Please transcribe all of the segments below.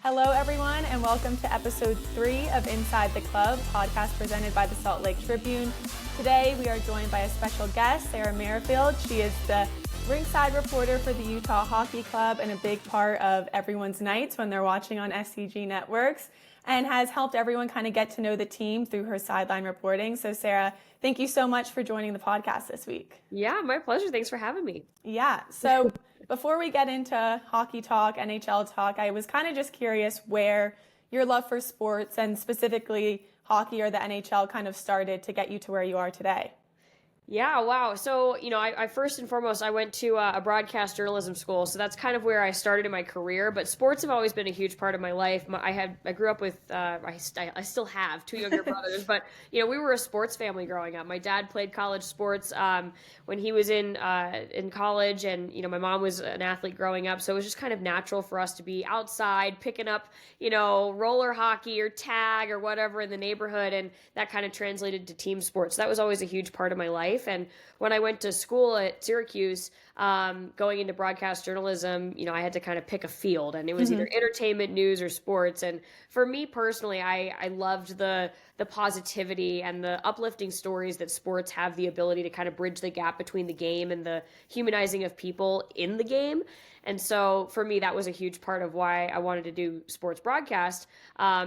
Hello, everyone, and welcome to episode 3 of Inside the Club, podcast presented by the Salt Lake Tribune. Today, we are joined by a special guest, Sarah Merrifield. She is the rink-side reporter for the Utah Hockey Club and a big part of everyone's nights when they're watching on SCG networks, and has helped everyone kind of get to know the team through her sideline reporting. So, Sarah, thank you so much for joining the podcast this week. Yeah, my pleasure. Thanks for having me. Yeah, so before we get into hockey talk, NHL talk, I was kind of just curious where your love for sports and specifically hockey or the NHL kind of started to get you to where you are today. Yeah, wow. So, I first and foremost, I went to a broadcast journalism school. So that's kind of where I started in my career. But sports have always been a huge part of my life. I grew up with, I still have 2 younger brothers. But, we were a sports family growing up. My dad played college sports when he was in college. And, my mom was an athlete growing up. So it was just kind of natural for us to be outside picking up, roller hockey or tag or whatever in the neighborhood. And that kind of translated to team sports. So that was always a huge part of my life. And when I went to school at Syracuse, going into broadcast journalism, I had to kind of pick a field, and it was either entertainment, news, or sports. And for me personally, I loved the positivity and the uplifting stories that sports have the ability to kind of bridge the gap between the game and the humanizing of people in the game. And so for me, that was a huge part of why I wanted to do sports broadcast,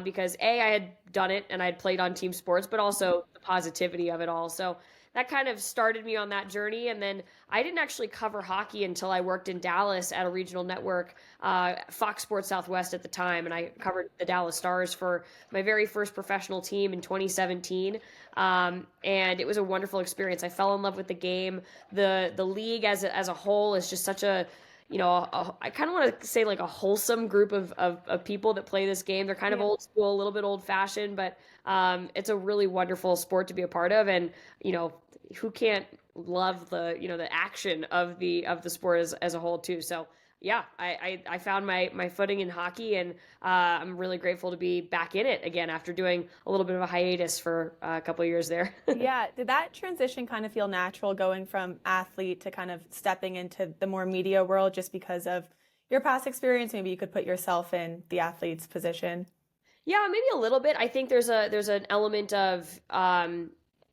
because I had done it and I had played on team sports, but also the positivity of it all. So that kind of started me on that journey. And then I didn't actually cover hockey until I worked in Dallas at a regional network, Fox Sports Southwest at the time. And I covered the Dallas Stars for my very first professional team in 2017. And it was a wonderful experience. I fell in love with the game. The league as a whole is just such a, I kind of want to say like a wholesome group of people that play this game. They're kind of old school, a little bit old fashioned, but it's a really wonderful sport to be a part of. And, who can't love the action of the sport as a whole too. So yeah, I found my footing in hockey, and I'm really grateful to be back in it again after doing a little bit of a hiatus for a couple of years there. Yeah. Did that transition kind of feel natural going from athlete to kind of stepping into the more media world just because of your past experience? Maybe you could put yourself in the athlete's position. Yeah, maybe a little bit. I think there's an element of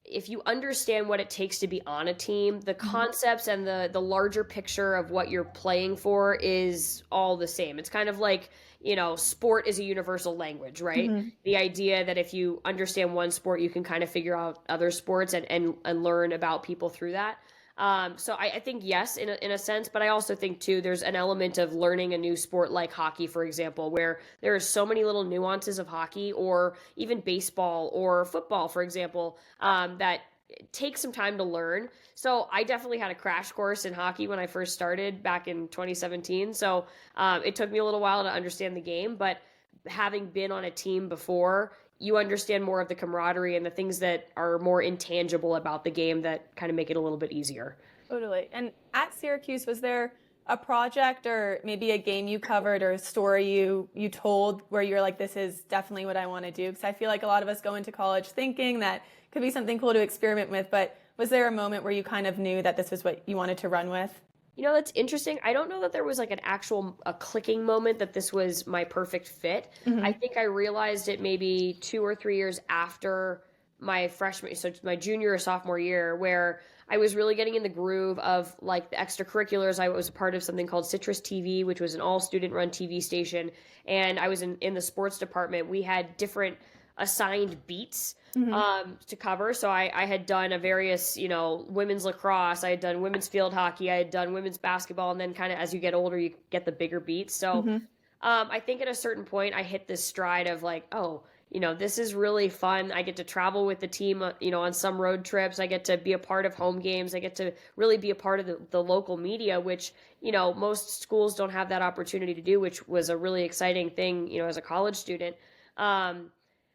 if you understand what it takes to be on a team, the concepts and the larger picture of what you're playing for is all the same. It's kind of like, sport is a universal language, right? Mm-hmm. The idea that if you understand one sport, you can kind of figure out other sports and learn about people through that. So I think yes, in a sense, but I also think too, there's an element of learning a new sport like hockey, for example, where there are so many little nuances of hockey or even baseball or football, for example, that take some time to learn. So I definitely had a crash course in hockey when I first started back in 2017. So it took me a little while to understand the game, but having been on a team before, you understand more of the camaraderie and the things that are more intangible about the game that kind of make it a little bit easier. Totally. And at Syracuse, was there a project or maybe a game you covered or a story you told where you're like, this is definitely what I want to do? Because I feel like a lot of us go into college thinking that could be something cool to experiment with, but was there a moment where you kind of knew that this was what you wanted to run with? That's interesting. I don't know that there was like a clicking moment that this was my perfect fit. Mm-hmm. I think I realized it maybe 2 or 3 years after my my junior or sophomore year, where I was really getting in the groove of like the extracurriculars. I was a part of something called Citrus TV, which was an all student run TV station. And I was in the sports department. We had different assigned beats to cover. So I had done a various, women's lacrosse, I had done women's field hockey, I had done women's basketball, and then kind of as you get older, you get the bigger beats. So I think at a certain point I hit this stride of like, oh, this is really fun. I get to travel with the team, on some road trips. I get to be a part of home games. I get to really be a part of the local media, which, most schools don't have that opportunity to do, which was a really exciting thing, as a college student.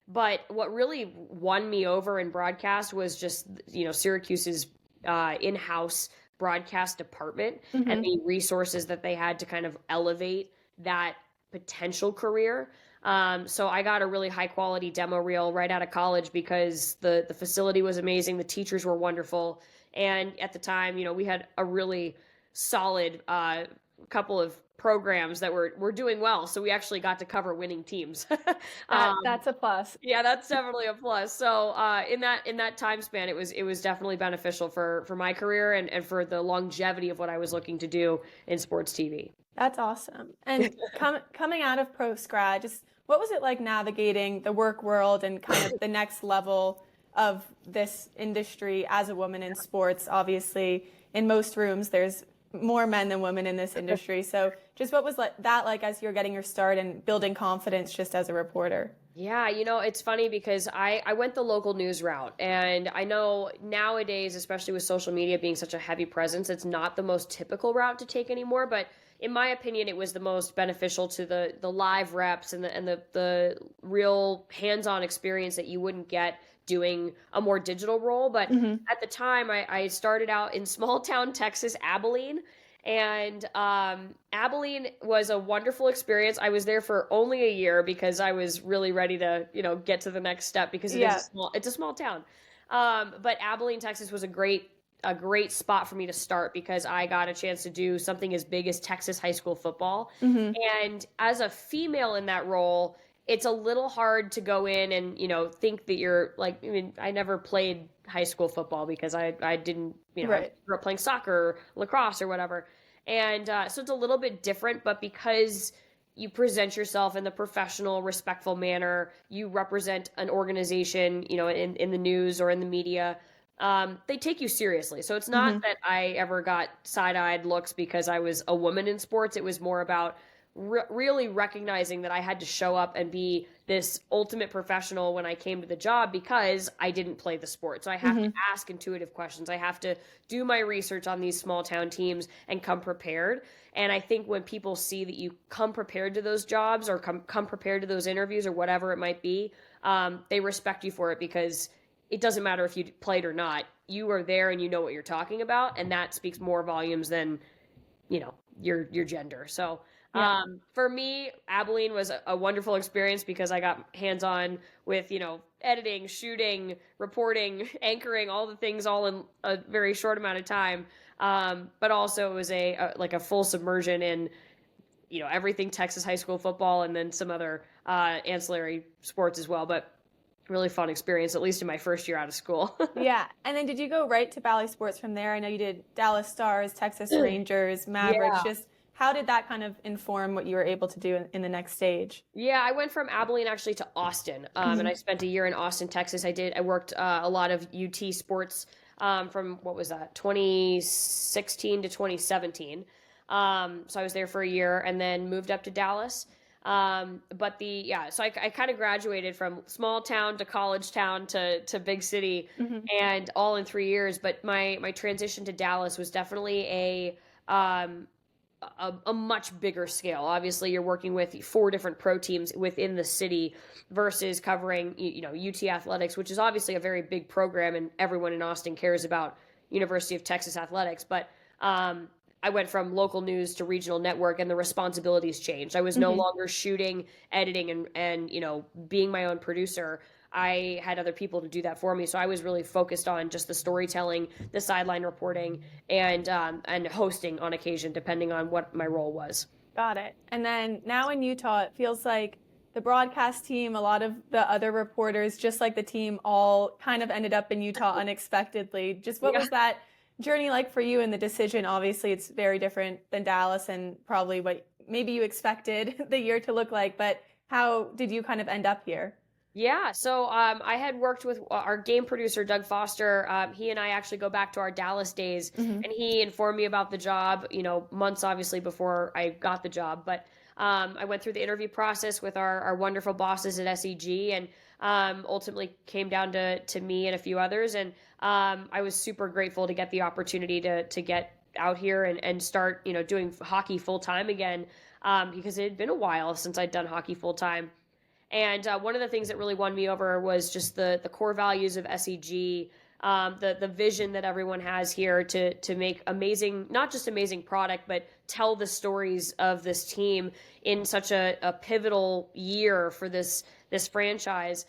But what really won me over in broadcast was just, Syracuse's in-house broadcast department and the resources that they had to kind of elevate that potential career. So I got a really high quality demo reel right out of college because the facility was amazing. The teachers were wonderful. And at the time, we had a really solid couple of programs that were doing well. So we actually got to cover winning teams. That's a plus. Yeah, that's definitely a plus. So in that time span, it was definitely beneficial for my career and for the longevity of what I was looking to do in sports TV. That's awesome. And coming out of post-grad, just what was it like navigating the work world and kind of the next level of this industry as a woman in sports? Obviously, in most rooms, there's more men than women in this industry. So just what was that like as you're getting your start and building confidence just as a reporter? Yeah, it's funny because I went the local news route, and I know nowadays, especially with social media being such a heavy presence, it's not the most typical route to take anymore, but in my opinion, it was the most beneficial to the live reps and the real hands-on experience that you wouldn't get doing a more digital role. But at the time, I started out in small town Texas, Abilene. And Abilene was a wonderful experience. I was there for only a year because I was really ready to, get to the next step because it's a small town. But Abilene, Texas was a great spot for me to start because I got a chance to do something as big as Texas high school football. And as a female in that role, it's a little hard to go in and, think that you're like, I never played high school football because I didn't, I grew up playing soccer, lacrosse or whatever. And so it's a little bit different, but because you present yourself in the professional, respectful manner, you represent an organization, in the news or in the media, they take you seriously. So it's not that I ever got side-eyed looks because I was a woman in sports. It was more about really recognizing that I had to show up and be this ultimate professional when I came to the job because I didn't play the sport. So I have to ask intuitive questions. I have to do my research on these small town teams and come prepared. And I think when people see that you come prepared to those jobs or come prepared to those interviews or whatever it might be, they respect you for it because it doesn't matter if you played or not. You are there and you know what you're talking about. And that speaks more volumes than, your gender. So for me, Abilene was a wonderful experience because I got hands-on with, editing, shooting, reporting, anchoring, all the things all in a very short amount of time. But also it was a full submersion in, everything Texas high school football and then some other ancillary sports as well. But really fun experience, at least in my first year out of school. Yeah. And then did you go right to Bally Sports from there? I know you did Dallas Stars, Texas Rangers, Mavericks. Yeah. Just how did that kind of inform what you were able to do in the next stage? Yeah, I went from Abilene actually to Austin, and I spent a year in Austin, Texas. I worked a lot of UT sports from, 2016 to 2017. So I was there for a year and then moved up to Dallas. So I kind of graduated from small town to college town to big city and all in 3 years. But my transition to Dallas was definitely a much bigger scale. Obviously, you're working with 4 different pro teams within the city versus covering, UT athletics, which is obviously a very big program and everyone in Austin cares about University of Texas athletics. But I went from local news to regional network and the responsibilities changed. I was no longer shooting, editing, and being my own producer. I had other people to do that for me. So I was really focused on just the storytelling, the sideline reporting, and hosting on occasion, depending on what my role was. Got it. And then now in Utah, it feels like the broadcast team, a lot of the other reporters, just like the team, all kind of ended up in Utah unexpectedly. Just what was that journey like for you and the decision? Obviously, it's very different than Dallas and probably what maybe you expected the year to look like, but how did you kind of end up here? Yeah, so I had worked with our game producer, Doug Foster. He and I actually go back to our Dallas days, and he informed me about the job, months obviously before I got the job. But I went through the interview process with our wonderful bosses at SEG and ultimately came down to me and a few others. And I was super grateful to get the opportunity to get out here and start, doing hockey full time again because it had been a while since I'd done hockey full time. And one of the things that really won me over was just the core values of SEG, the vision that everyone has here to make amazing, not just amazing product, but tell the stories of this team in such a pivotal year for this this franchise.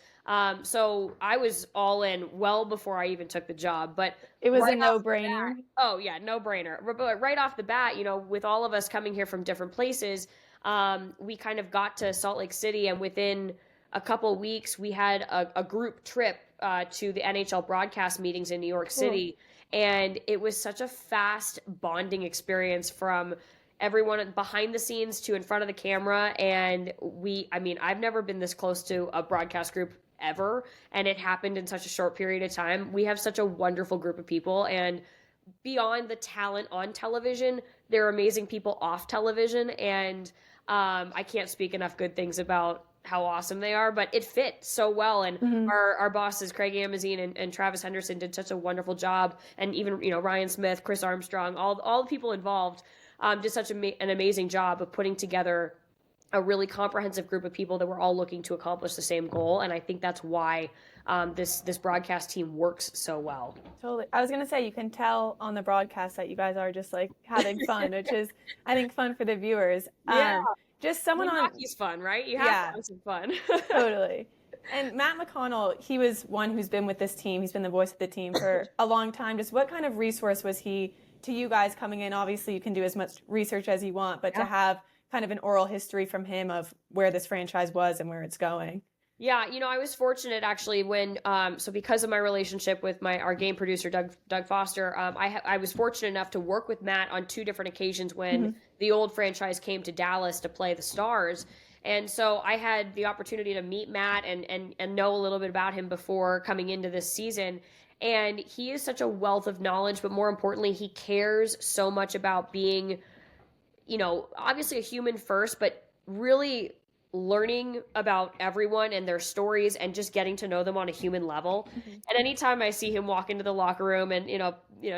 So I was all in well before I even took the job, but it was right a no-brainer. Oh yeah, no brainer. But right off the bat, with all of us coming here from different places, we kind of got to Salt Lake City, and within a couple weeks, we had a group trip to the NHL broadcast meetings in New York City. And it was such a fast bonding experience from everyone behind the scenes to in front of the camera. And I've never been this close to a broadcast group ever. And it happened in such a short period of time. We have such a wonderful group of people. And beyond the talent on television, they're amazing people off television. And I can't speak enough good things about how awesome they are, but it fit so well. And our bosses, Craig Amazine and Travis Henderson, did such a wonderful job. And even, Ryan Smith, Chris Armstrong, all the people involved did such an amazing job of putting together a really comprehensive group of people that were all looking to accomplish the same goal. And I think that's why this broadcast team works so well. Totally. I was going to say, you can tell on the broadcast that you guys are just like having fun, which is, I think, fun for the viewers. Yeah. Just someone on hockey's fun, right? You have to have some fun. Totally. And Matt McConnell, he was one who's been with this team. He's been the voice of the team for a long time. Just what kind of resource was he to you guys coming in? Obviously, you can do as much research as you want, but to have kind of an oral history from him of where this franchise was and where it's going. Yeah, I was fortunate actually when, so because of my relationship with our game producer, Doug Foster, I was fortunate enough to work with Matt on 2 different occasions when the old franchise came to Dallas to play the Stars. And so I had the opportunity to meet Matt and know a little bit about him before coming into this season. And he is such a wealth of knowledge, but more importantly, he cares so much about being, obviously a human first, but really learning about everyone and their stories and just getting to know them on a human level. And anytime I see him walk into the locker room and,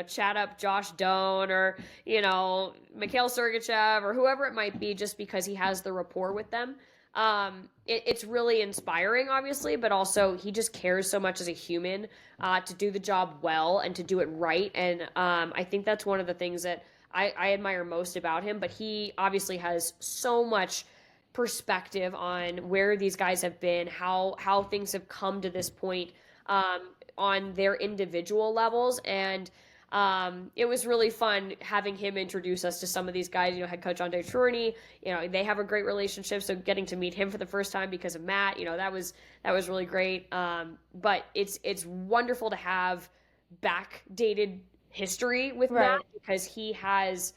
chat up Josh Doan or, Mikhail Sergachev or whoever it might be, just because he has the rapport with them. It's really inspiring, obviously, but also he just cares so much as a human to do the job well and to do it right. And I think that's one of the things that I admire most about him. But he obviously has so much perspective on where these guys have been, how things have come to this point on their individual levels. And it was really fun having him introduce us to some of these guys. Head coach Andre Tourney, they have a great relationship. So getting to meet him for the first time because of Matt, that was really great. But it's wonderful to have backdated history with Matt, because he has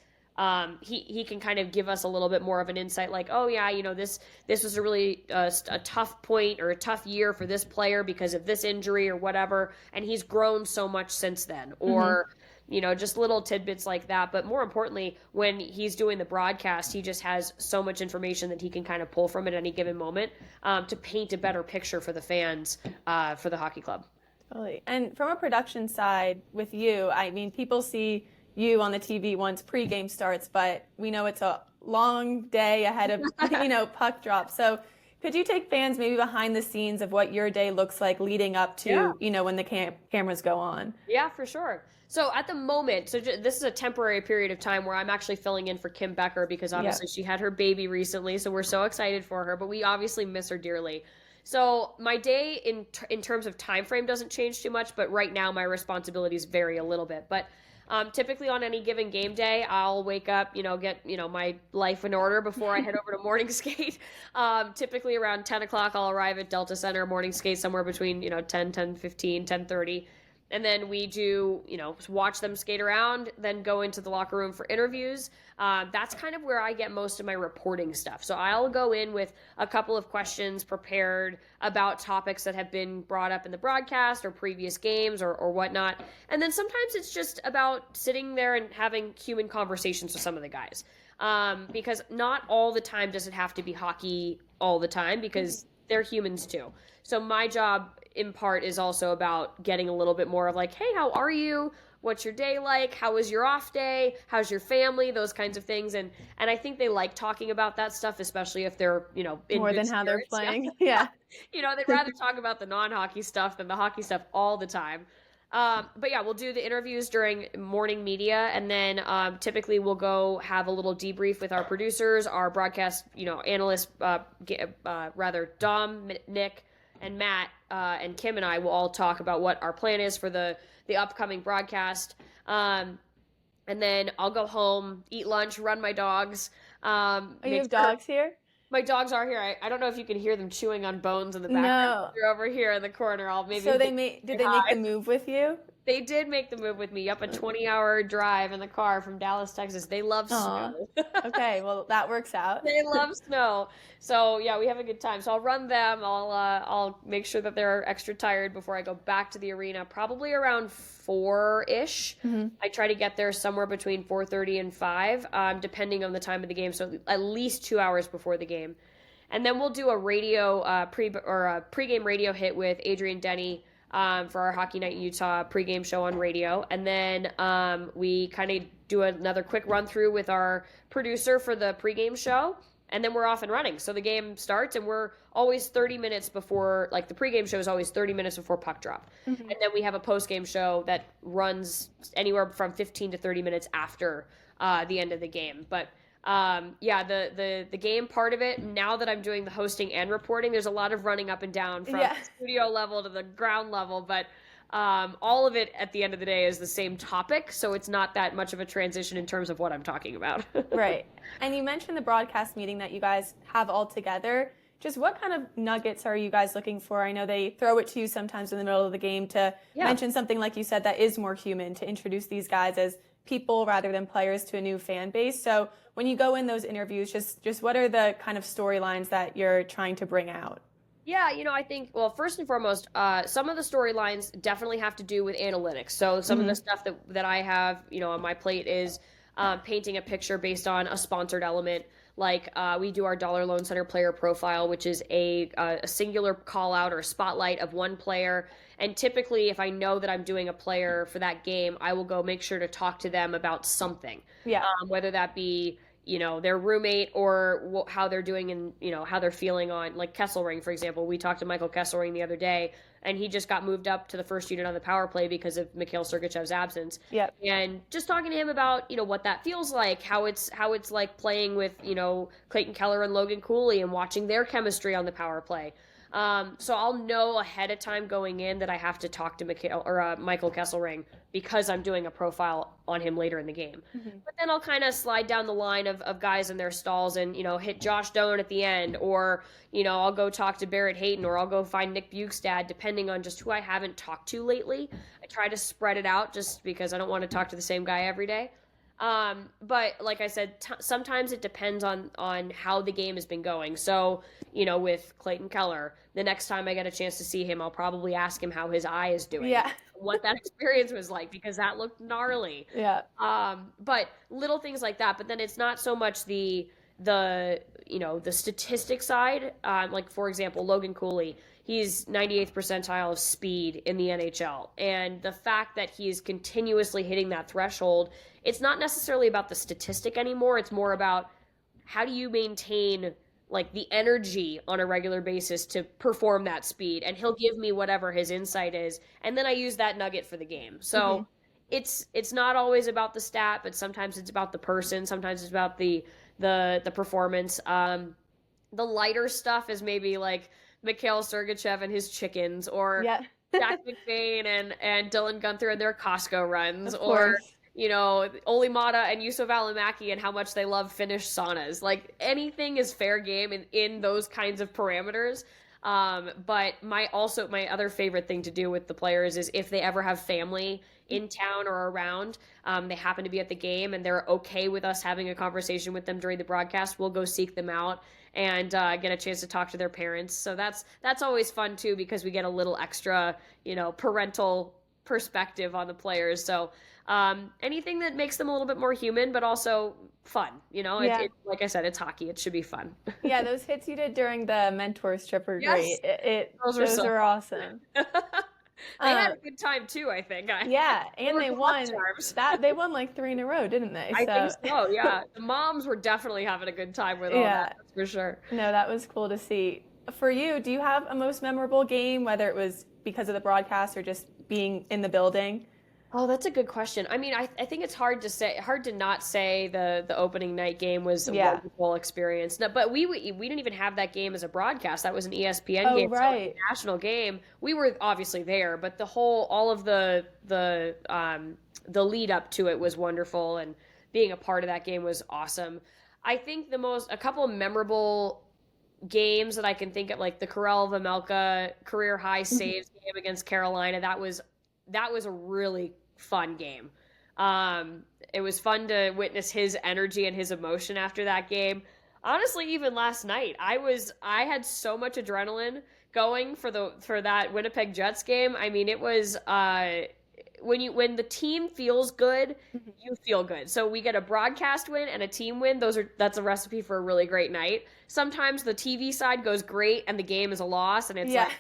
he can kind of give us a little bit more of an insight, like, oh yeah, this was a really a tough point or a tough year for this player because of this injury or whatever, and he's grown so much since then, or just little tidbits like that. But more importantly, when he's doing the broadcast, he just has so much information that he can kind of pull from it at any given moment to paint a better picture for the fans for the hockey club. Totally. And from a production side with you, people see you on the TV once pregame starts, but we know it's a long day ahead of, puck drop. So could you take fans maybe behind the scenes of what your day looks like leading up to, when the cameras go on? Yeah, for sure. So at the moment, this is a temporary period of time where I'm actually filling in for Kim Becker, because obviously she had her baby recently. So we're so excited for her, but we obviously miss her dearly. So my day in terms of time frame doesn't change too much, but right now my responsibilities vary a little bit. But typically on any given game day, I'll wake up, get, my life in order before I head over to morning skate. Typically around 10 o'clock, I'll arrive at Delta Center morning skate somewhere between, 10:15, 10:30. And then we do, watch them skate around, then go into the locker room for interviews. That's kind of where I get most of my reporting stuff. So I'll go in with a couple of questions prepared about topics that have been brought up in the broadcast or previous games or whatnot. And then sometimes it's just about sitting there and having human conversations with some of the guys. Because not all the time does it have to be hockey all the time, because they're humans too. So my job in part is also about getting a little bit more of like, hey, how are you? What's your day like? How was your off day? How's your family? Those kinds of things. And I think they like talking about that stuff, especially if they're, in more than spirits. How they're playing. Yeah. They'd rather talk about the non-hockey stuff than the hockey stuff all the time. But yeah, we'll do the interviews during morning media, and then typically we'll go have a little debrief with our producers, our broadcast, analysts, rather Dom, Nick, and Matt, and Kim and I will all talk about what our plan is for the upcoming broadcast. And then I'll go home, eat lunch, run my dogs. You have dogs here? My dogs are here. I don't know if you can hear them chewing on bones in the background. No. They're over here in the corner. So did they make the move with you? They did make the move with me. Up a 20-hour drive in the car from Dallas, Texas. They love snow. Okay, well that works out. They love snow. So yeah, we have a good time. So I'll run them. I'll make sure that they're extra tired before I go back to the arena. Probably around 4-ish. Mm-hmm. I try to get there somewhere between 4:30 and 5, depending on the time of the game. So at least 2 hours before the game, and then we'll do a radio pregame radio hit with Adrian Denny. For our Hockey Night in Utah pregame show on radio. And then we kind of do another quick run through with our producer for the pregame show. And then we're off and running. So the game starts and we're always 30 minutes before, like the pregame show is always 30 minutes before puck drop. Mm-hmm. And then we have a postgame show that runs anywhere from 15 to 30 minutes after the end of the game. But the game part of it, now that I'm doing the hosting and reporting, there's a lot of running up and down from the studio level to the ground level, but all of it at the end of the day is the same topic, so it's not that much of a transition in terms of what I'm talking about. Right. And you mentioned the broadcast meeting that you guys have all together. Just what kind of nuggets are you guys looking for? I know they throw it to you sometimes in the middle of the game to mention something like you said that is more human, to introduce these guys as people rather than players to a new fan base. So when you go in those interviews, just what are the kind of storylines that you're trying to bring out? Yeah, I think, well, first and foremost, some of the storylines definitely have to do with analytics. So some of the stuff that I have, on my plate is painting a picture based on a sponsored element. Like we do our Dollar Loan Center player profile, which is a singular call out or spotlight of one player. And typically, if I know that I'm doing a player for that game, I will go make sure to talk to them about something. Yeah. Whether that be, their roommate or how they're doing and, how they're feeling on, like Kesselring, for example. We talked to Michael Kesselring the other day, and he just got moved up to the first unit on the power play because of Mikhail Sergachev's absence. Yep. And just talking to him about, what that feels like, how it's like playing with, Clayton Keller and Logan Cooley and watching their chemistry on the power play. So I'll know ahead of time going in that I have to talk to Michael Kesselring because I'm doing a profile on him later in the game. Mm-hmm. But then I'll kind of slide down the line of guys in their stalls and, hit Josh Doan at the end, or, I'll go talk to Barrett Hayton, or I'll go find Nick Bukestad, depending on just who I haven't talked to lately. I try to spread it out just because I don't want to talk to the same guy every day. But like I said, sometimes it depends on how the game has been going. So, with Clayton Keller, the next time I get a chance to see him, I'll probably ask him how his eye is doing. Yeah. What that experience was like, because that looked gnarly. Yeah. But little things like that. But then it's not so much the statistic side. Like, for example, Logan Cooley. He's 98th percentile of speed in the NHL. And the fact that he's continuously hitting that threshold, it's not necessarily about the statistic anymore. It's more about how do you maintain like the energy on a regular basis to perform that speed. And he'll give me whatever his insight is. And then I use that nugget for the game. So it's not always about the stat, but sometimes it's about the person. Sometimes it's about the performance. The lighter stuff is maybe like Mikhail Sergachev and his chickens, or Jack McBain and Dylan Gunther and their Costco runs, or Olli Mata and Yusuf Alamaki and how much they love Finnish saunas. Like, anything is fair game in those kinds of parameters. But my other favorite thing to do with the players is if they ever have family in town or around, they happen to be at the game and they're okay with us having a conversation with them during the broadcast, we'll go seek them out and get a chance to talk to their parents. So that's always fun too, because we get a little extra, parental perspective on the players. So anything that makes them a little bit more human, but also fun, it, like I said, it's hockey. It should be fun. Yeah, those hits you did during the Mentors trip were great. Those are awesome. They had a good time too, I think. And they won. They won like 3 in a row, didn't they? I think so, yeah. The moms were definitely having a good time with all that, that's for sure. No, that was cool to see. For you, do you have a most memorable game, whether it was because of the broadcast or just being in the building? Oh, that's a good question. I mean, I think it's hard to not say the opening night game was a wonderful experience. No, but we didn't even have that game as a broadcast. That was an ESPN game, so it was a national game. We were obviously there, but all of the lead up to it was wonderful, and being a part of that game was awesome. I think a couple of memorable games that I can think of, like the Karel Vejmelka career high saves game against Carolina. That was a really fun game. It was fun to witness his energy and his emotion after that game. Honestly, even last night, I had so much adrenaline going for that Winnipeg Jets game. I mean, it was when the team feels good, you feel good. So we get a broadcast win and a team win. That's a recipe for a really great night. Sometimes the TV side goes great and the game is a loss, and it's like,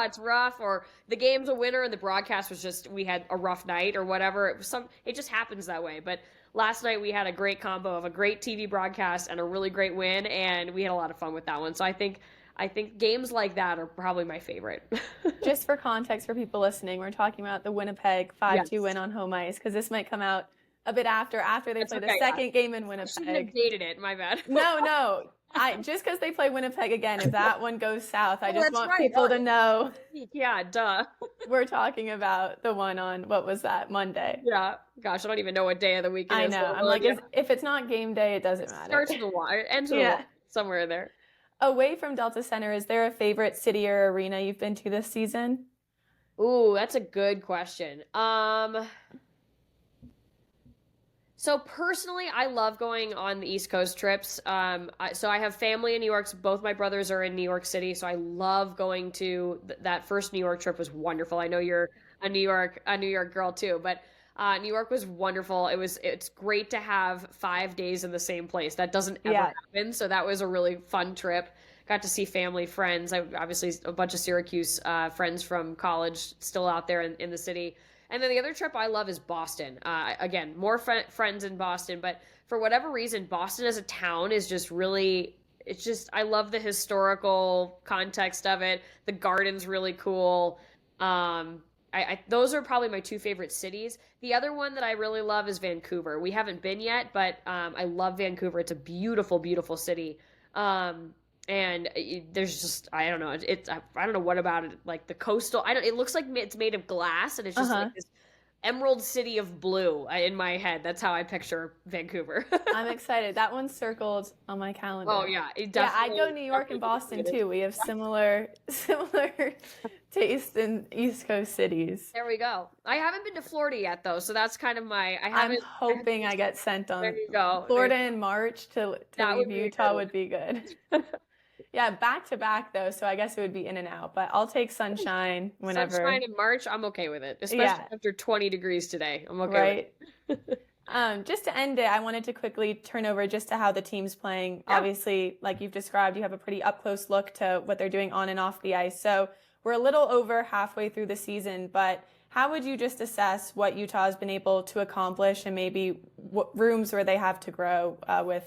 it's rough, or the game's a winner and the broadcast was just, we had a rough night or whatever. It just happens that way. But last night we had a great combo of a great TV broadcast and a really great win, and we had a lot of fun with that one. So I think games like that are probably my favorite. Just for context for people listening, we're talking about the Winnipeg 5-2 win on home ice, because this might come out a bit after they play the second game in Winnipeg. I shouldn't have dated it, my bad. No. Just because they play Winnipeg again, if that one goes south, I just want people to know. Yeah, duh. We're talking about the one on, what was that, Monday? Yeah. Gosh, I don't even know what day of the week it is. I know. I'm like, if it's not game day, it doesn't matter. Starts with the Y, ends with the Y, somewhere in there. Away from Delta Center, is there a favorite city or arena you've been to this season? Ooh, that's a good question. So personally, I love going on the East Coast trips. So I have family in New York. So both my brothers are in New York City, so I love going to that first New York trip was wonderful. I know you're a New York girl too, but New York was wonderful. It's great to have 5 days in the same place. That doesn't ever happen. So that was a really fun trip. Got to see family, friends. Obviously a bunch of Syracuse friends from college still out there in the city. And then the other trip I love is Boston. Again, more friends in Boston, but for whatever reason, Boston as a town is just really, I love the historical context of it. The garden's really cool. Those are probably my two favorite cities. The other one that I really love is Vancouver. We haven't been yet, but I love Vancouver. It's a beautiful, beautiful city. And there's just, I don't know, I don't know what about it, like the coastal, it looks like it's made of glass, and it's just like this emerald city of blue in my head. That's how I picture Vancouver. I'm excited. That one's circled on my calendar. Oh yeah, I'd go New York and Boston too. We have similar taste in East Coast cities. There we go. I haven't been to Florida yet though, so that's kind of I'm hoping I get sent on. There you go. Florida in March to leave Utah would be good. Yeah, back to back though, so I guess it would be in and out. But I'll take sunshine whenever. Sunshine in March, I'm okay with it, especially after 20 degrees today. I'm okay with it. Just to end it, I wanted to quickly turn over just to how the team's playing. Yeah. Obviously, like you've described, you have a pretty up-close look to what they're doing on and off the ice. So we're a little over halfway through the season, but how would you just assess what Utah has been able to accomplish, and maybe what rooms where they have to grow with,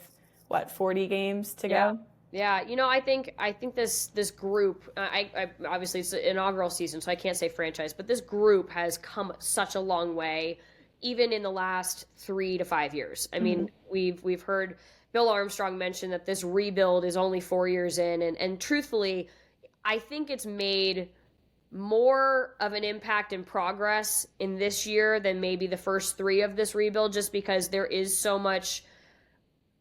40 games to go? Yeah, I think this group, I obviously it's the inaugural season, so I can't say franchise, but this group has come such a long way, even in the last 3 to 5 years. I mean, we've heard Bill Armstrong mention that this rebuild is only 4 years in, and truthfully, I think it's made more of an impact and progress in this year than maybe the first 3 of this rebuild, just because there is so much,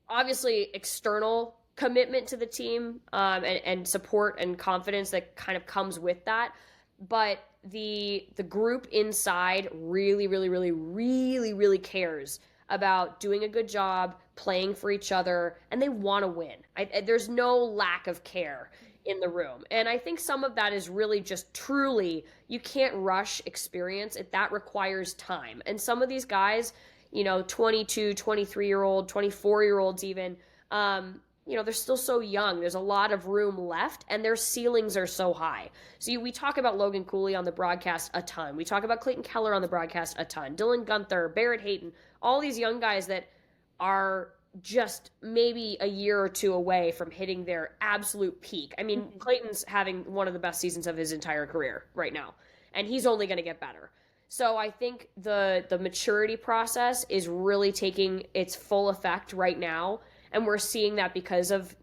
obviously, external commitment to the team and support and confidence that kind of comes with that. But the group inside really, really, really, really, really cares about doing a good job, playing for each other, and they want to win. There's no lack of care in the room. And I think some of that is really just truly, you can't rush experience. That requires time. And some of these guys, 22, 23-year-old, 24-year-olds even, they're still so young. There's a lot of room left, and their ceilings are so high. So we talk about Logan Cooley on the broadcast a ton. We talk about Clayton Keller on the broadcast a ton. Dylan Gunther, Barrett Hayton, all these young guys that are just maybe a year or two away from hitting their absolute peak. I mean, Clayton's having one of the best seasons of his entire career right now, and he's only going to get better. So I think the maturity process is really taking its full effect right now. And we're seeing that because of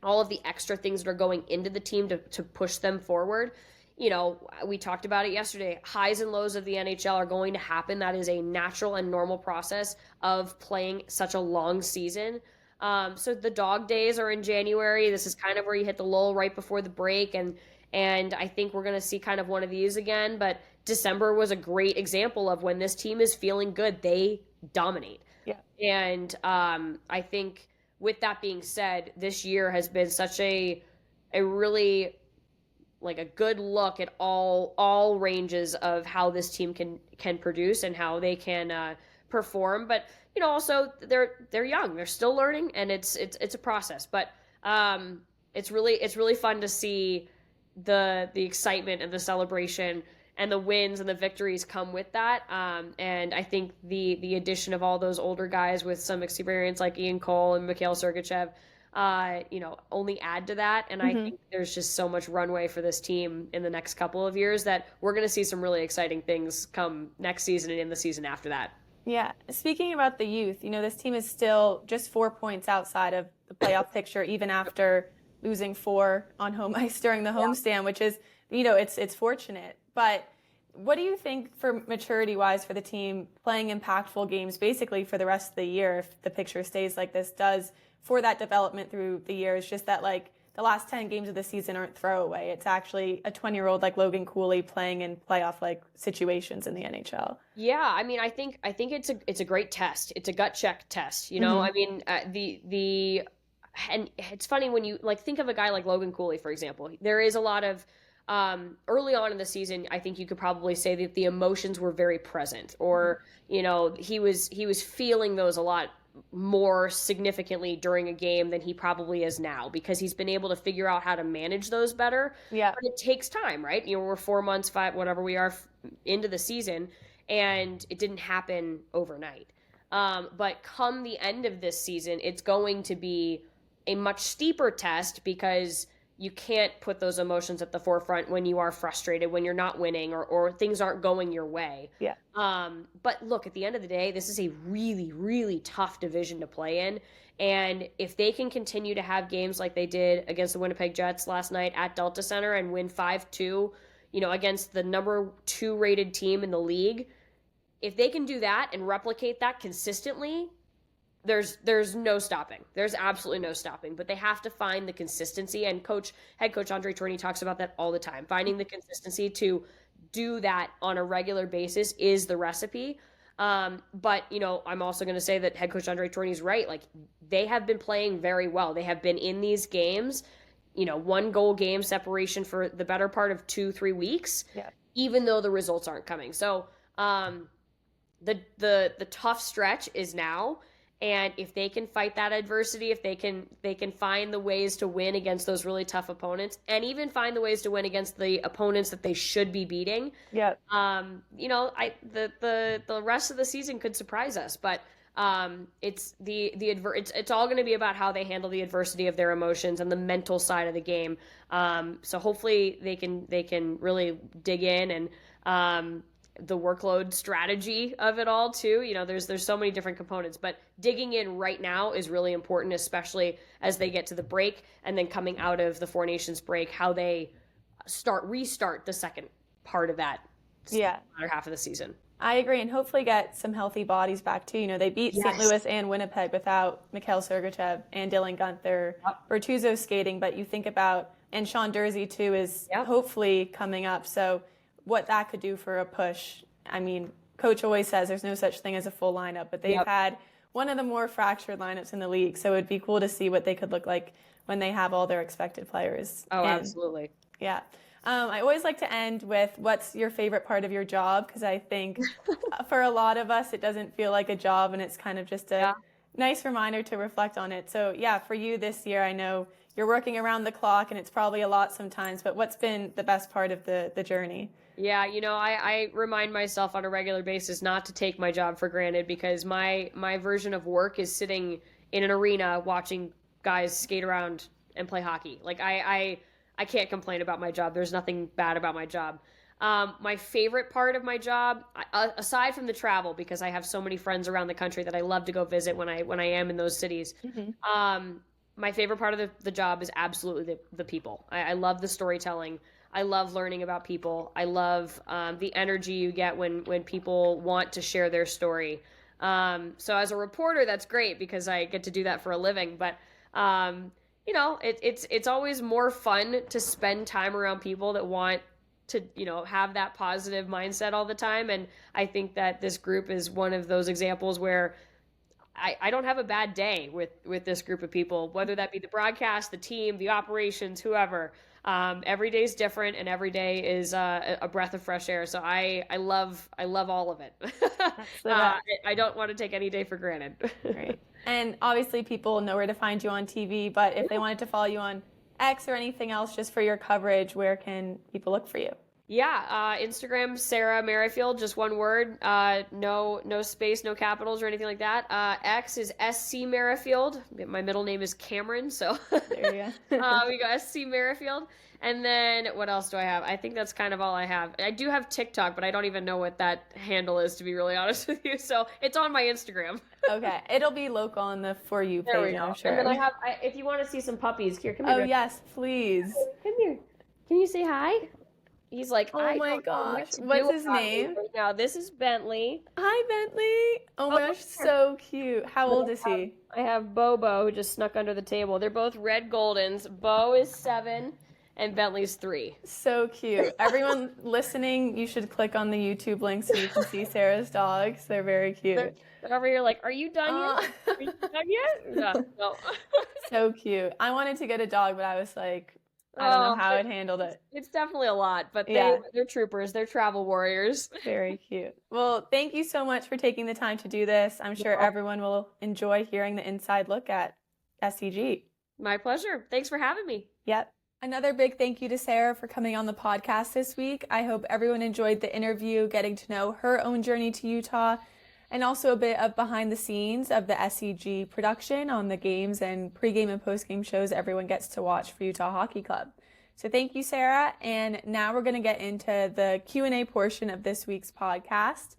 all of the extra things that are going into the team to push them forward. You know, we talked about it yesterday. Highs and lows of the NHL are going to happen. That is a natural and normal process of playing such a long season. So the dog days are in January. This is kind of where you hit the lull right before the break, and I think we're going to see kind of one of these again. But December was a great example of when this team is feeling good, they dominate. Yeah. And I think with that being said, this year has been such a really like a good look at all ranges of how this team can produce and how they can perform. But you know, also they're young, they're still learning, and it's a process. But it's really fun to see the excitement and the celebration and the wins and the victories come with that. And I think the addition of all those older guys with some experience like Ian Cole and Mikhail Sergachev, only add to that. And I think there's just so much runway for this team in the next couple of years that we're going to see some really exciting things come next season and in the season after that. Yeah. Speaking about the youth, this team is still just 4 points outside of the playoff picture, even after losing 4 on home ice during the homestand, which is, it's fortunate. But what do you think for maturity-wise for the team playing impactful games basically for the rest of the year, if the picture stays like this, does for that development through the years? Just that, like, the last 10 games of the season aren't throwaway. It's actually a 20-year-old like Logan Cooley playing in playoff-like situations in the NHL. Yeah, I mean, I think it's a great test. It's a gut check test. I mean, and it's funny when you think of a guy like Logan Cooley, for example. There is a lot of early on in the season, I think you could probably say that the emotions were very present, or he was feeling those a lot more significantly during a game than he probably is now, because he's been able to figure out how to manage those better. Yeah. But it takes time, right? We're 4 months, 5, whatever we are into the season, and it didn't happen overnight. But come the end of this season, it's going to be a much steeper test, because you can't put those emotions at the forefront when you are frustrated, when you're not winning, or things aren't going your way. Yeah. But look, at the end of the day, this is a really, really tough division to play in. And if they can continue to have games like they did against the Winnipeg Jets last night at Delta Center and win 5-2, against the number 2 rated team in the league, if they can do that and replicate that consistently, there's no stopping. There's absolutely no stopping. But they have to find the consistency, and head coach Andre Tourigny talks about that all the time. Finding the consistency to do that on a regular basis is the recipe. But I'm also going to say that head coach Andre Tourigny is right. Like, they have been playing very well. They have been in these games, 1 goal game separation for the better part of 2-3 weeks, even though the results aren't coming. So the tough stretch is now. And if they can fight that adversity, if they can find the ways to win against those really tough opponents, and even find the ways to win against the opponents that they should be beating, the rest of the season could surprise us. But it's all going to be about how they handle the adversity of their emotions and the mental side of the game. So hopefully they can really dig in, and the workload strategy of it all too. There's so many different components, but digging in right now is really important, especially as they get to the break and then coming out of the Four Nations break, how they restart the second part of that latter half of the season. I agree, and hopefully get some healthy bodies back too. They beat St. Louis and Winnipeg without Mikhail Sergachev and Dylan Guenther. Bertuzzo skating, but you think about, and Sean Dursey too is hopefully coming up. So what that could do for a push. I mean, coach always says there's no such thing as a full lineup, but they've had one of the more fractured lineups in the league. So it'd be cool to see what they could look like when they have all their expected players. Oh, absolutely. Yeah. I always like to end with what's your favorite part of your job, because I think for a lot of us, it doesn't feel like a job, and it's kind of just a nice reminder to reflect on it. So yeah, for you this year, I know you're working around the clock and it's probably a lot sometimes, but what's been the best part of the journey? Yeah, I remind myself on a regular basis not to take my job for granted, because my version of work is sitting in an arena watching guys skate around and play hockey. Like, I can't complain about my job. There's nothing bad about my job. My favorite part of my job, aside from the travel, because I have so many friends around the country that I love to go visit when I am in those cities. My favorite part of the job is absolutely the people. I love the storytelling. I love learning about people. I love the energy you get when people want to share their story. So as a reporter, that's great because I get to do that for a living. But it's always more fun to spend time around people that want to have that positive mindset all the time. And I think that this group is one of those examples where I don't have a bad day with this group of people, whether that be the broadcast, the team, the operations, whoever. Every day is different, and every day is a breath of fresh air. So I love all of it. I don't want to take any day for granted. Great. And obviously people know where to find you on TV, but if they wanted to follow you on X or anything else just for your coverage, where can people look for you? Yeah, Instagram, Sarah Merrifield, just one word, no space, no capitals or anything like that. X is SC Merrifield. My middle name is Cameron, so there you go. We got SC Merrifield. And then what else do I have? I think that's kind of all I have. I do have TikTok, but I don't even know what that handle is, to be really honest with you. So it's on my Instagram. Okay, it'll be local on the For You page, I'm sure. And then if you want to see some puppies, here, come here. Oh, yes, please. Come here. Can you say hi? He's like, oh my gosh, what's his name? Right now, this is Bentley. Hi, Bentley. Oh my gosh, so cute. How old is he? I have Bobo, who just snuck under the table. They're both red Goldens. Bo is 7, and Bentley's 3. So cute. Everyone listening, you should click on the YouTube link so you can see Sarah's dogs. They're very cute. They're over here like, are you done yet? Are you done yet? No. So cute. I wanted to get a dog, but I was like, I don't know how I'd handled it. It's definitely a lot, but they're troopers. They're travel warriors. Very cute. Well, thank you so much for taking the time to do this. I'm sure everyone will enjoy hearing the inside look at SCG. My pleasure. Thanks for having me. Yep. Another big thank you to Sarah for coming on the podcast this week. I hope everyone enjoyed the interview, getting to know her own journey to Utah, and also a bit of behind the scenes of the SCG production on the games and pregame and postgame shows everyone gets to watch for Utah Hockey Club. So thank you, Sarah. And now we're going to get into the Q&A portion of this week's podcast.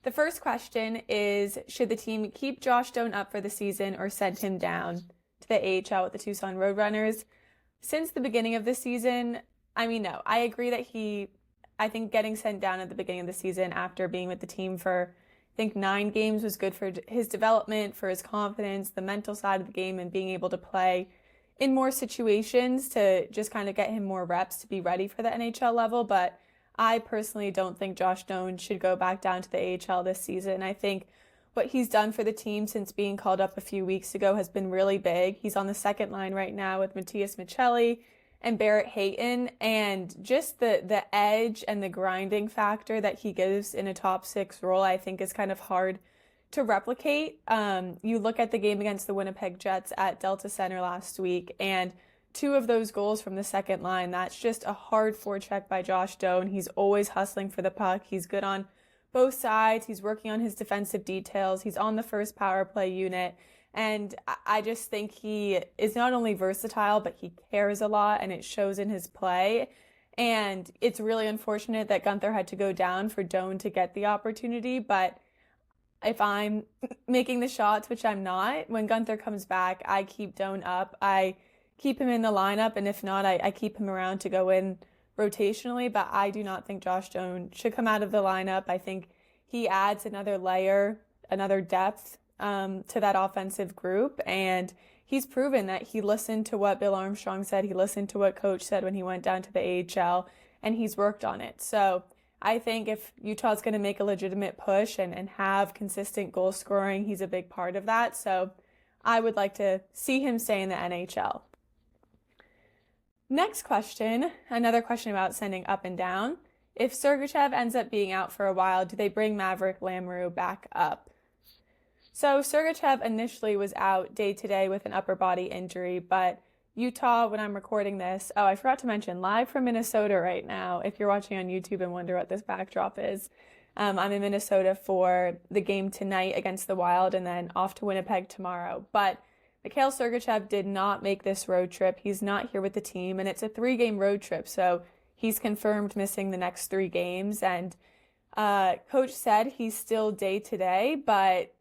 The first question is, should the team keep Josh Doan up for the season or send him down to the AHL with the Tucson Roadrunners? Since the beginning of the season, no, I agree that I think getting sent down at the beginning of the season after being with the team for I think 9 games was good for his development, for his confidence, the mental side of the game, and being able to play in more situations to just kind of get him more reps to be ready for the NHL level. But I personally don't think Josh Doan should go back down to the AHL this season. I think what he's done for the team since being called up a few weeks ago has been really big. He's on the second line right now with Matthias Michelli and Barrett Hayton, and just the edge and the grinding factor that he gives in a top 6 role, I think is kind of hard to replicate. You look at the game against the Winnipeg Jets at Delta Center last week, and 2 of those goals from the second line, that's just a hard forecheck by Josh Doan. He's always hustling for the puck. He's good on both sides. He's working on his defensive details. He's on the first power play unit. And I just think he is not only versatile, but he cares a lot, and it shows in his play. And it's really unfortunate that Gunther had to go down for Doan to get the opportunity. But if I'm making the shots, which I'm not, when Gunther comes back, I keep Doan up. I keep him in the lineup, and if not, I keep him around to go in rotationally. But I do not think Josh Doan should come out of the lineup. I think he adds another layer, another depth to that offensive group, and he's proven that he listened to what Bill Armstrong said, he listened to what coach said when he went down to the AHL, and he's worked on it. So I think if Utah's going to make a legitimate push and have consistent goal scoring, he's a big part of that. So I would like to see him stay in the NHL. Next question, another question about sending up and down. If Sergachev ends up being out for a while, do they bring Maverick Lamoureux back up? So Sergachev initially was out day-to-day with an upper body injury, but Utah, when I'm recording this, I forgot to mention, live from Minnesota right now, if you're watching on YouTube and wonder what this backdrop is. I'm in Minnesota for the game tonight against the Wild and then off to Winnipeg tomorrow. But Mikhail Sergachev did not make this road trip. He's not here with the team, and it's a 3-game road trip, so he's confirmed missing the next 3 games. And coach said he's still day to day, but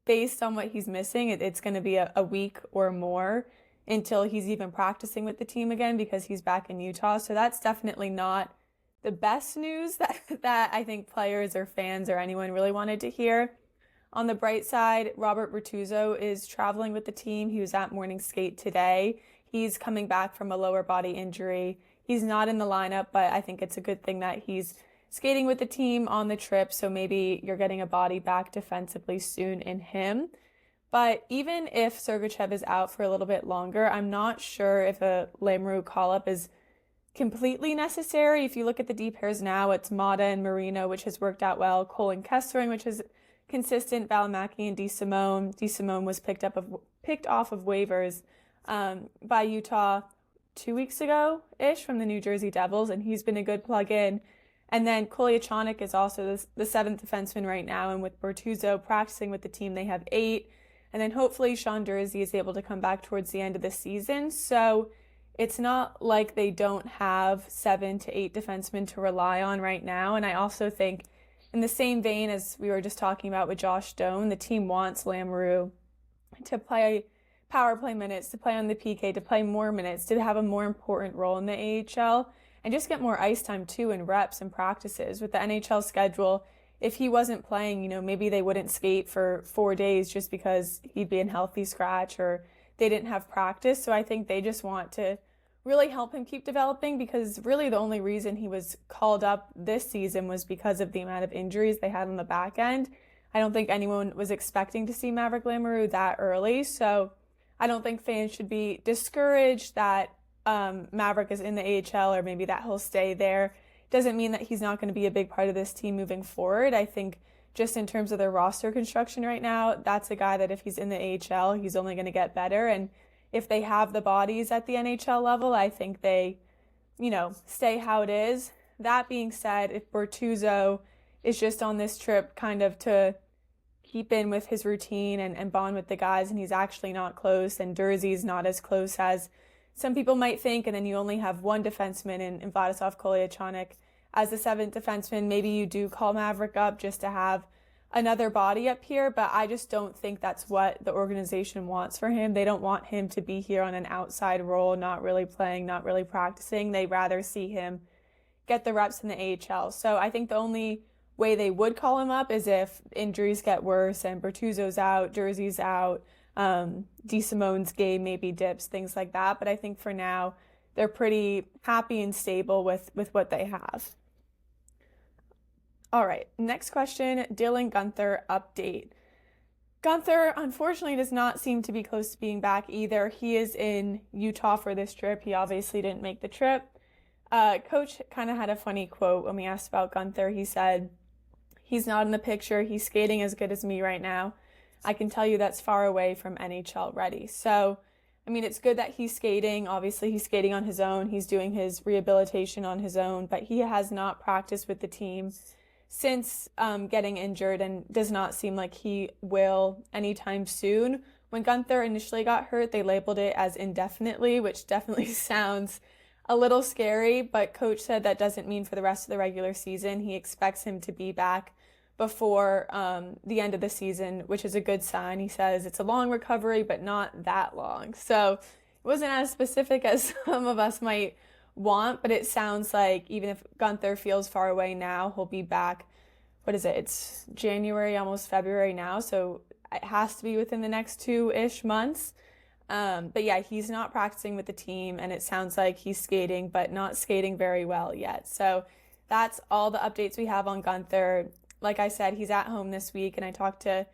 based on what he's missing, it's going to be a week or more until he's even practicing with the team again because he's back in Utah. So that's definitely not the best news that I think players or fans or anyone really wanted to hear. On the bright side, Robert Bertuzzo is traveling with the team. He was at morning skate today. He's coming back from a lower body injury. He's not in the lineup, but I think it's a good thing that he's skating with the team on the trip, so maybe you're getting a body back defensively soon in him. But even if Sergachev is out for a little bit longer, I'm not sure if a Lamoureux call-up is completely necessary. If you look at the D pairs now, it's Mata and Marino, which has worked out well. Cole and Kessering, which is consistent. Valimaki and DeSimone. DeSimone was picked off of waivers by Utah 2 weeks ago-ish from the New Jersey Devils, and he's been a good plug-in. And then Kolyachonok is also the 7th defenseman right now, and with Bertuzzo practicing with the team, they have 8. And then hopefully Sean Durzi is able to come back towards the end of the season. So it's not like they don't have 7 to 8 defensemen to rely on right now. And I also think in the same vein as we were just talking about with Josh Doan, the team wants Lamoureux to play power play minutes, to play on the PK, to play more minutes, to have a more important role in the AHL, and just get more ice time too in reps and practices. With the NHL schedule, if he wasn't playing, maybe they wouldn't skate for 4 days just because he'd be in healthy scratch or they didn't have practice. So I think they just want to really help him keep developing, because really the only reason he was called up this season was because of the amount of injuries they had on the back end. I don't think anyone was expecting to see Maverick Lamoureux that early. So I don't think fans should be discouraged that Maverick is in the AHL or maybe that he'll stay there. Doesn't mean that he's not going to be a big part of this team moving forward. I think just in terms of their roster construction right now, that's a guy that if he's in the AHL, he's only going to get better. And if they have the bodies at the NHL level, I think they, stay how it is. That being said, if Bertuzzo is just on this trip kind of to keep in with his routine and bond with the guys, and he's actually not close, and Durzi's not as close as some people might think, and then you only have one defenseman in Vladislav Kolyachonok as the 7th defenseman, maybe you do call Maverick up just to have another body up here, but I just don't think that's what the organization wants for him. They don't want him to be here on an outside role, not really playing, not really practicing. They'd rather see him get the reps in the AHL. So I think the only way they would call him up is if injuries get worse and Bertuzzo's out, Durzi's out, DeSimone's game maybe dips, things like that. But I think for now, they're pretty happy and stable with what they have. All right, next question, Dylan Guenther update. Guenther, unfortunately, does not seem to be close to being back either. He is in Utah for this trip. He obviously didn't make the trip. Coach kind of had a funny quote when we asked about Guenther. He said, "He's not in the picture. He's skating as good as me right now. I can tell you that's far away from NHL ready." So, it's good that he's skating. Obviously, he's skating on his own. He's doing his rehabilitation on his own, but he has not practiced with the team since getting injured and does not seem like he will anytime soon. When Guenther initially got hurt, they labeled it as indefinitely, which definitely sounds a little scary, but coach said that doesn't mean for the rest of the regular season. He expects him to be back before the end of the season, which is a good sign. He says it's a long recovery, but not that long. So it wasn't as specific as some of us might want, but it sounds like even if Guenther feels far away now, he'll be back. What is it? It's January, almost February now, so it has to be within the next 2-ish months. But yeah, he's not practicing with the team, and it sounds like he's skating, but not skating very well yet. So that's all the updates we have on Guenther. Like I said, he's at home this week, and I talked to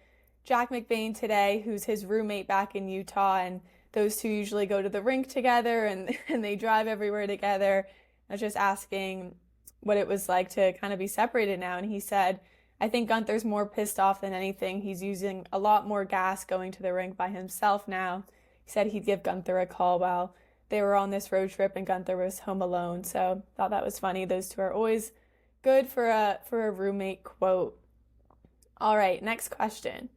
Jack McBain today, who's his roommate back in Utah, and those two usually go to the rink together, and they drive everywhere together. I was just asking what it was like to kind of be separated now, and he said, I think Guenther's more pissed off than anything. He's using a lot more gas going to the rink by himself now. He said he'd give Guenther a call while they were on this road trip and Guenther was home alone. So thought that was funny. Those two are always good for a roommate quote. All right, next question.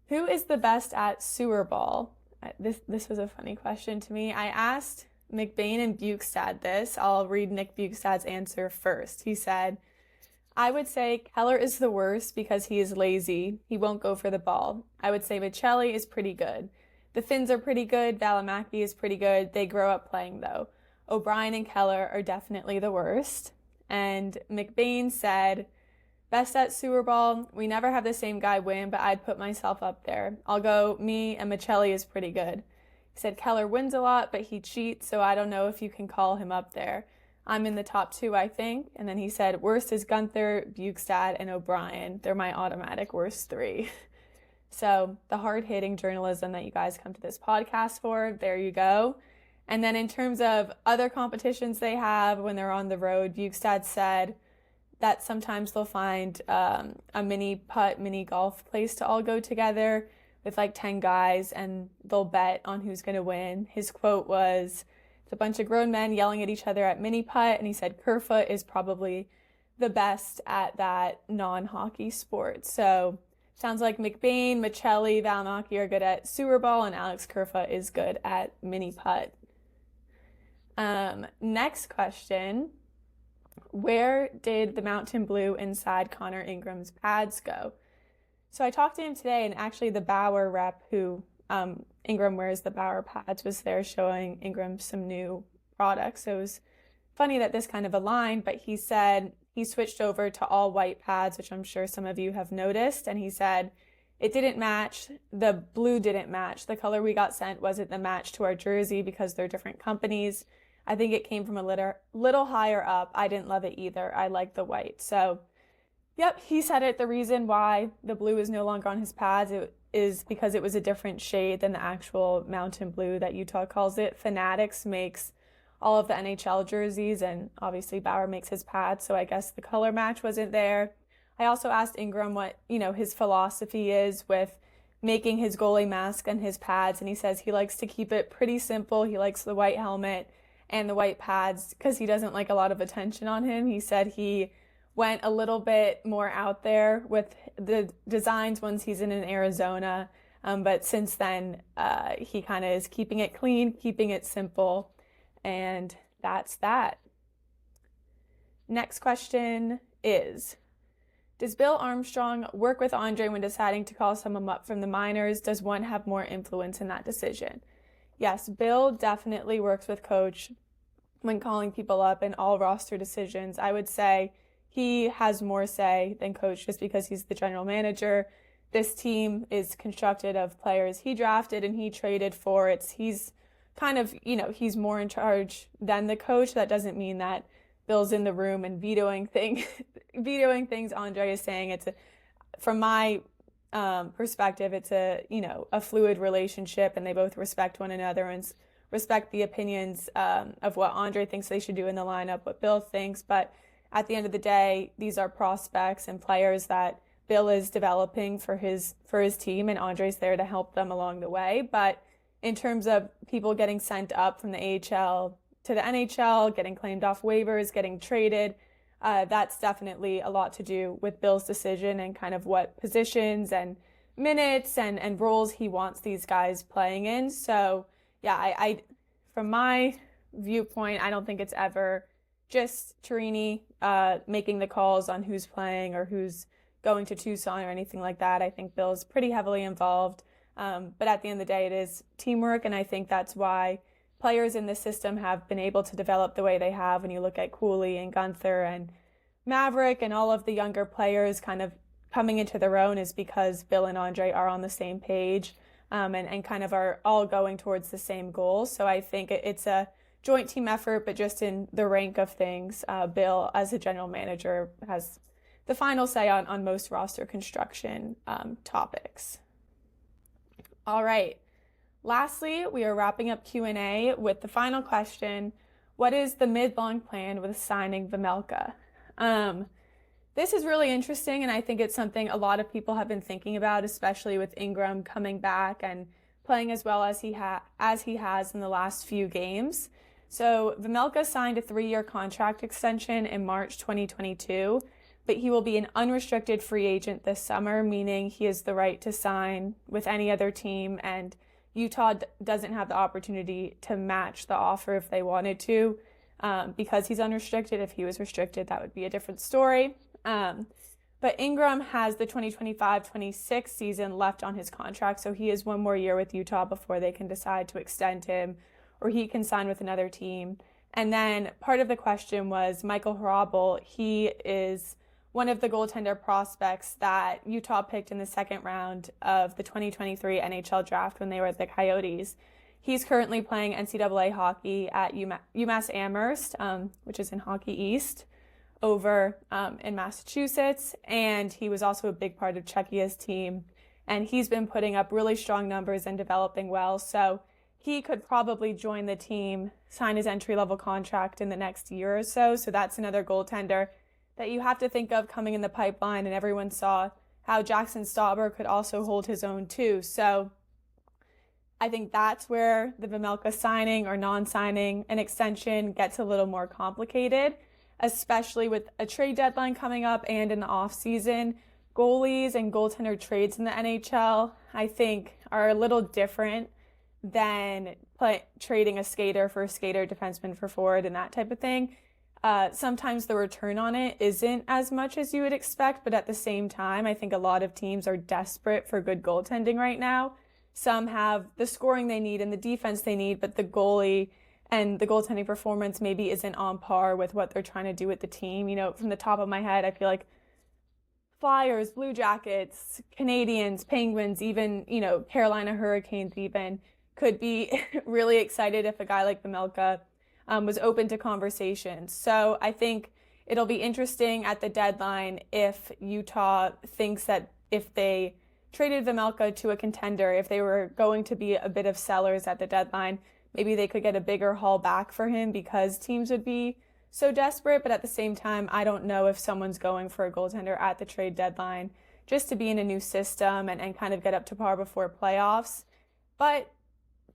Who is the best at sewer ball? This was a funny question to me. I asked McBain and Bukestad this. I'll read Nick Bukestad's answer first. He said, I would say Keller is the worst because he is lazy. He won't go for the ball. I would say Michelli is pretty good. The Finns are pretty good. Välimäki is pretty good. They grow up playing, though. O'Brien and Keller are definitely the worst. And McBain said, best at sewer ball. We never have the same guy win, but I'd put myself up there. I'll go me, and Michelli is pretty good. He said Keller wins a lot, but he cheats, so I don't know if you can call him up there. I'm in the top 2, I think. And then he said, worst is Gunther, Bukestad, and O'Brien. They're my automatic worst 3. So the hard-hitting journalism that you guys come to this podcast for, there you go. And then in terms of other competitions they have when they're on the road, Bukestad said that sometimes they'll find a mini putt, mini golf place to all go together with like 10 guys, and they'll bet on who's going to win. His quote was, it's a bunch of grown men yelling at each other at mini putt, and he said Kerfoot is probably the best at that non-hockey sport. So sounds like McBain, Michelli, Välimäki are good at sewer ball, and Alex Kerfoot is good at mini putt. Next question. Where did the Mountain Blue inside Connor Ingram's pads go? So I talked to him today, and actually the Bauer rep who Ingram wears the Bauer pads was there showing Ingram some new products. So it was funny that this kind of aligned, but he said he switched over to all white pads, which I'm sure some of you have noticed, and he said it didn't match. The blue didn't match. The color we got sent wasn't the match to our jersey because they're different companies. I think it came from a little higher up. I didn't love it either. I like the white. So, yep, he said it. The reason why the blue is no longer on his pads is because it was a different shade than the actual Mountain Blue that Utah calls it. Fanatics makes all of the NHL jerseys, and obviously Bauer makes his pads, so I guess the color match wasn't there. I also asked Ingram what, his philosophy is with making his goalie mask and his pads, and he says he likes to keep it pretty simple. He likes the white helmet and the white pads because he doesn't like a lot of attention on him. He said he went a little bit more out there with the designs once he's in Arizona, but since then he kind of is keeping it clean, keeping it simple, and that's that. Next question is, does Bill Armstrong work with Andre when deciding to call someone up from the minors? Does one have more influence in that decision? Yes, Bill definitely works with Coach when calling people up in all roster decisions. I would say he has more say than Coach just because he's the general manager. This team is constructed of players he drafted and he traded for. He's kind of, he's more in charge than the coach. That doesn't mean that Bill's in the room and vetoing things Andre is saying. From my perspective, it's a fluid relationship, and they both respect one another and respect the opinions of what Andre thinks they should do in the lineup, what Bill thinks. But at the end of the day, these are prospects and players that Bill is developing for his team, and Andre's there to help them along the way. But in terms of people getting sent up from the AHL to the NHL, getting claimed off waivers, getting traded, that's definitely a lot to do with Bill's decision and kind of what positions and minutes and roles he wants these guys playing in. So yeah, I from my viewpoint, I don't think it's ever just Torini making the calls on who's playing or who's going to Tucson or anything like that. I think Bill's pretty heavily involved. But at the end of the day, it is teamwork, and I think that's why players in this system have been able to develop the way they have. When you look at Cooley and Gunther and Maverick and all of the younger players kind of coming into their own, is because Bill and Andre are on the same page and kind of are all going towards the same goal. So I think it's a joint team effort, but just in the rank of things, Bill, as a general manager, has the final say on most roster construction topics. All right. Lastly, we are wrapping up Q&A with the final question. What is the mid-long plan with signing Vejmelka? This is really interesting, and I think it's something a lot of people have been thinking about, especially with Ingram coming back and playing as well as he has in the last few games. So Vejmelka signed a 3-year contract extension in March 2022, but he will be an unrestricted free agent this summer, meaning he has the right to sign with any other team and Utah doesn't have the opportunity to match the offer if they wanted to because he's unrestricted. If he was restricted, that would be a different story. But Ingram has the 2025-26 season left on his contract, so he has one more year with Utah before they can decide to extend him or he can sign with another team. And then part of the question was Michael Hrabal. He is one of the goaltender prospects that Utah picked in the second round of the 2023 NHL draft when they were at the Coyotes. He's currently playing NCAA hockey at UMass Amherst, which is in Hockey East, over in Massachusetts, and he was also a big part of Czechia's team, and he's been putting up really strong numbers and developing well, so he could probably join the team, sign his entry-level contract in the next year or so. So that's another goaltender that you have to think of coming in the pipeline, and everyone saw how Jackson Stauber could also hold his own too. So I think that's where the Vejmelka signing or non-signing an extension gets a little more complicated, especially with a trade deadline coming up and in the off-season. Goalies and goaltender trades in the NHL, I think, are a little different than trading a skater for a skater, defenseman for forward, and that type of thing. Sometimes the return on it isn't as much as you would expect, but at the same time, I think a lot of teams are desperate for good goaltending right now. Some have the scoring they need and the defense they need, but the goalie and the goaltending performance maybe isn't on par with what they're trying to do with the team. You know, from the top of my head, I feel like Flyers, Blue Jackets, Canadians, Penguins, even, you know, Carolina Hurricanes even could be really excited if a guy like Vejmelka was open to conversations. So I think it'll be interesting at the deadline if Utah thinks that if they traded Vejmelka to a contender, if they were going to be a bit of sellers at the deadline, maybe they could get a bigger haul back for him because teams would be so desperate. But at the same time, I don't know if someone's going for a goaltender at the trade deadline just to be in a new system and kind of get up to par before playoffs. But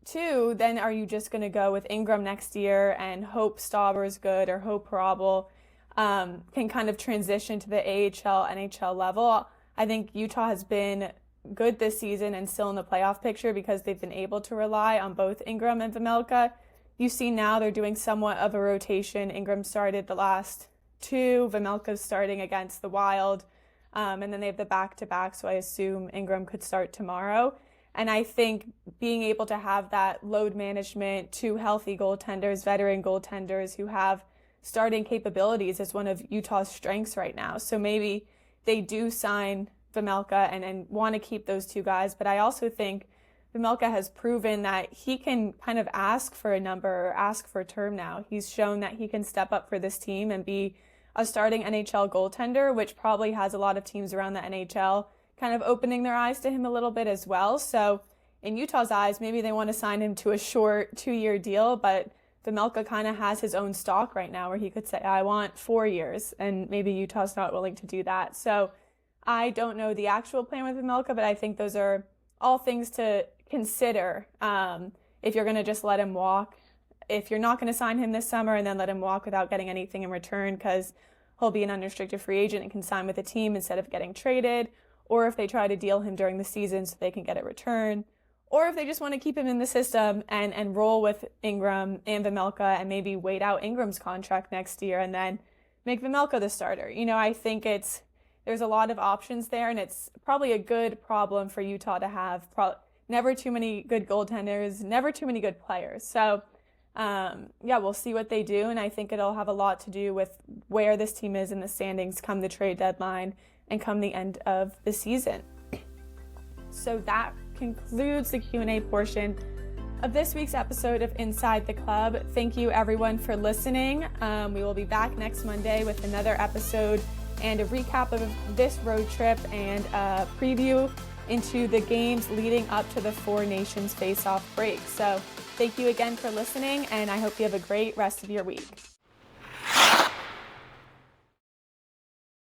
two, then are you just going to go with Ingram next year and hope Stauber's good or hope Hrabal can kind of transition to the AHL, NHL level? I think Utah has been good this season and still in the playoff picture because they've been able to rely on both Ingram and Vejmelka. You see now they're doing somewhat of a rotation. Ingram started the last two, Vejmelka's starting against the Wild, and then they have the back-to-back, so I assume Ingram could start tomorrow. And I think being able to have that load management, two healthy goaltenders, veteran goaltenders who have starting capabilities is one of Utah's strengths right now. So maybe they do sign Vejmelka and want to keep those two guys. But I also think Vejmelka has proven that he can kind of ask for a number or ask for a term now. He's shown that he can step up for this team and be a starting NHL goaltender, which probably has a lot of teams around the NHL kind of opening their eyes to him a little bit as well. So in Utah's eyes, maybe they want to sign him to a short 2-year deal, but Vejmelka kind of has his own stock right now where he could say, I want 4 years, and maybe Utah's not willing to do that. So I don't know the actual plan with Vejmelka, but I think those are all things to consider if you're going to just let him walk. If you're not going to sign him this summer and then let him walk without getting anything in return because he'll be an unrestricted free agent and can sign with a team instead of getting traded, or if they try to deal him during the season so they can get a return, or if they just want to keep him in the system and roll with Ingram and Vejmelka and maybe wait out Ingram's contract next year and then make Vejmelka the starter. You know, I think there's a lot of options there, and it's probably a good problem for Utah to have. Never too many good goaltenders, never too many good players. So, we'll see what they do, and I think it'll have a lot to do with where this team is in the standings come the trade deadline and come the end of the season. So that concludes the Q&A portion of this week's episode of Inside the Club. Thank you everyone for listening. We will be back next Monday with another episode and a recap of this road trip and a preview into the games leading up to the Four Nations face-off break. So thank you again for listening, and I hope you have a great rest of your week.